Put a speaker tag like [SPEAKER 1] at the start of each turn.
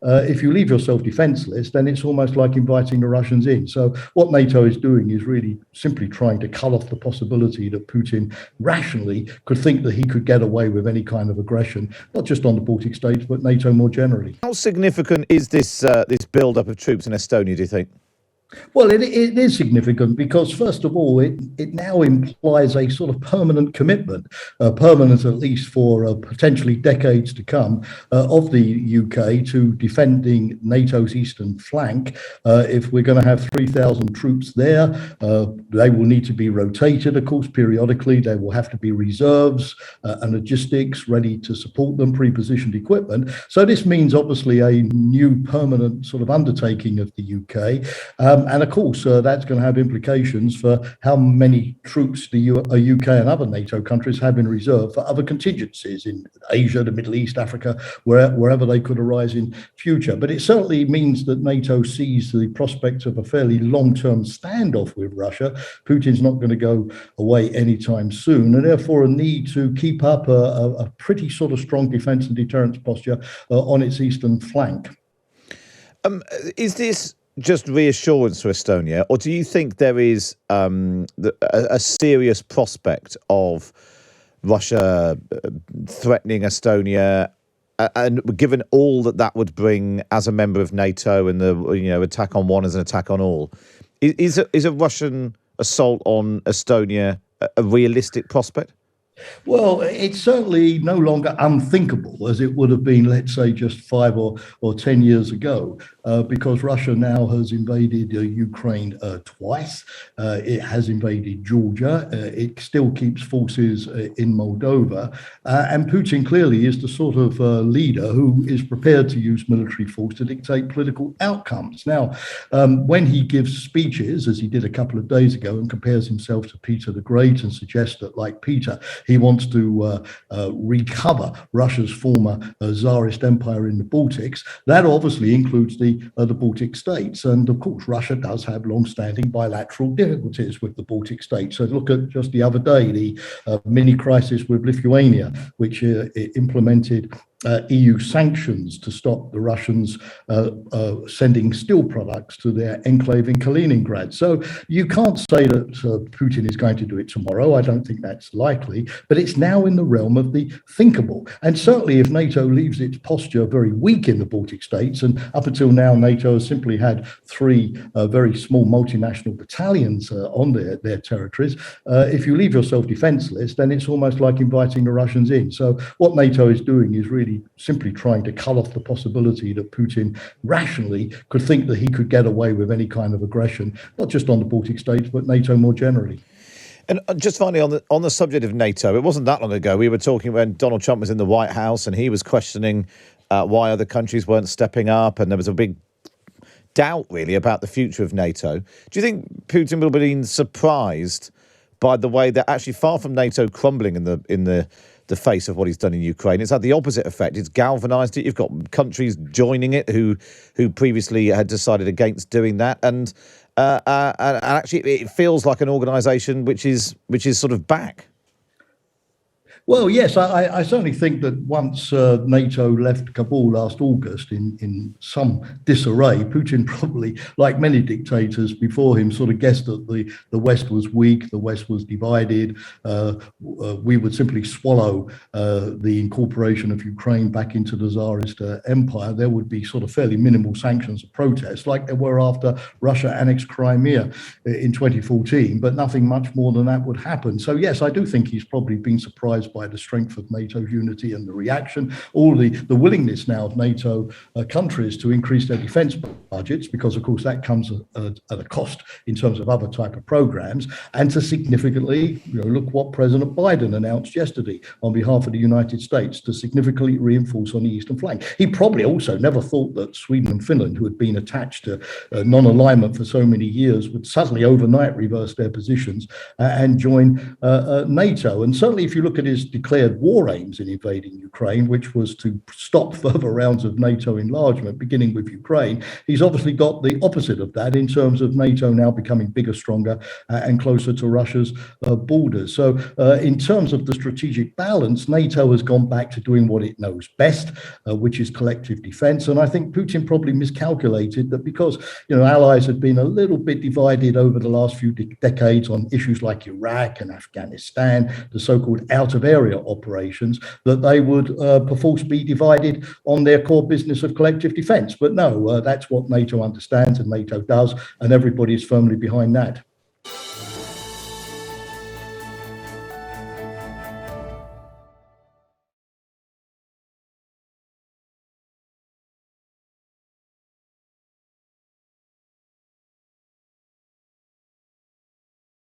[SPEAKER 1] If you leave yourself defenceless, then it's almost like inviting the Russians in. So what NATO is doing is really simply trying to cut off the possibility that Putin rationally could think that he could get away with any kind of aggression, not just on the Baltic states, but NATO more generally.
[SPEAKER 2] How significant is this build-up of troops in Estonia, do you think?
[SPEAKER 1] Well, it is significant because, first of all, it now implies a sort of permanent commitment, permanent at least for potentially decades to come, of the UK to defending NATO's eastern flank. If we're going to have 3,000 troops there, they will need to be rotated, of course, periodically. There will have to be reserves and logistics ready to support them, pre-positioned equipment. So this means, obviously, a new permanent sort of undertaking of the UK. And of course, that's going to have implications for how many troops the UK and other NATO countries have in reserve for other contingencies in Asia, the Middle East, Africa, wherever they could arise in future. But it certainly means that NATO sees the prospect of a fairly long-term standoff with Russia. Putin's not going to go away anytime soon, and therefore a need to keep up a pretty sort of strong defence and deterrence posture on its eastern flank.
[SPEAKER 2] Is this just reassurance for Estonia, or do you think there is a serious prospect of Russia threatening Estonia, and given all that would bring as a member of NATO, and the attack on one is an attack on all, is a Russian assault on Estonia a realistic prospect?
[SPEAKER 1] Well, it's certainly no longer unthinkable as it would have been, let's say, just 5 or 10 years ago, because Russia now has invaded Ukraine twice. It has invaded Georgia. It still keeps forces in Moldova. And Putin clearly is the sort of leader who is prepared to use military force to dictate political outcomes. Now, when he gives speeches, as he did a couple of days ago, and compares himself to Peter the Great and suggests that, like Peter, he wants to recover Russia's former Tsarist empire in the Baltics. That obviously includes the Baltic states. And of course, Russia does have long-standing bilateral difficulties with the Baltic states. So look at just the other day, the mini crisis with Lithuania, which implemented EU sanctions to stop the Russians sending steel products to their enclave in Kaliningrad. So you can't say that Putin is going to do it tomorrow. I don't think that's likely, but it's now in the realm of the thinkable. And certainly if NATO leaves its posture very weak in the Baltic states, and up until now NATO has simply had 3 very small multinational battalions on their territories, if you leave yourself defenceless, then it's almost like inviting the Russians in. So what NATO is doing is really simply trying to cut off the possibility that Putin rationally could think that he could get away with any kind of aggression, not just on the Baltic states, but NATO more generally.
[SPEAKER 2] And just finally, on the subject of NATO, it wasn't that long ago we were talking when Donald Trump was in the White House and he was questioning why other countries weren't stepping up, and there was a big doubt really about the future of NATO. Do you think Putin will be surprised by the way that actually, far from NATO crumbling in the face of what he's done in Ukraine, it's had the opposite effect? It's galvanized it. You've got countries joining it who previously had decided against doing that, and actually it feels like an organization which is sort of back.
[SPEAKER 1] Well, yes, I certainly think that once NATO left Kabul last August in some disarray, Putin probably, like many dictators before him, sort of guessed that the West was weak, the West was divided. We would simply swallow the incorporation of Ukraine back into the Tsarist empire. There would be sort of fairly minimal sanctions of protest, like there were after Russia annexed Crimea in 2014, but nothing much more than that would happen. So yes, I do think he's probably been surprised by the strength of NATO's unity and the reaction, all the willingness now of NATO countries to increase their defence budgets, because of course that comes at a cost in terms of other type of programs, and to significantly, look what President Biden announced yesterday on behalf of the United States, to significantly reinforce on the eastern flank. He probably also never thought that Sweden and Finland, who had been attached to non-alignment for so many years, would suddenly overnight reverse their positions and join NATO. And certainly if you look at his declared war aims in invading Ukraine, which was to stop further rounds of NATO enlargement, beginning with Ukraine, he's obviously got the opposite of that in terms of NATO now becoming bigger, stronger, and closer to Russia's borders. So in terms of the strategic balance, NATO has gone back to doing what it knows best, which is collective defense. And I think Putin probably miscalculated that because, allies had been a little bit divided over the last few decades on issues like Iraq and Afghanistan, the so-called out-of-area operations, that they would perforce be divided on their core business of collective defense. But no, that's what NATO understands and NATO does, and everybody is firmly behind that.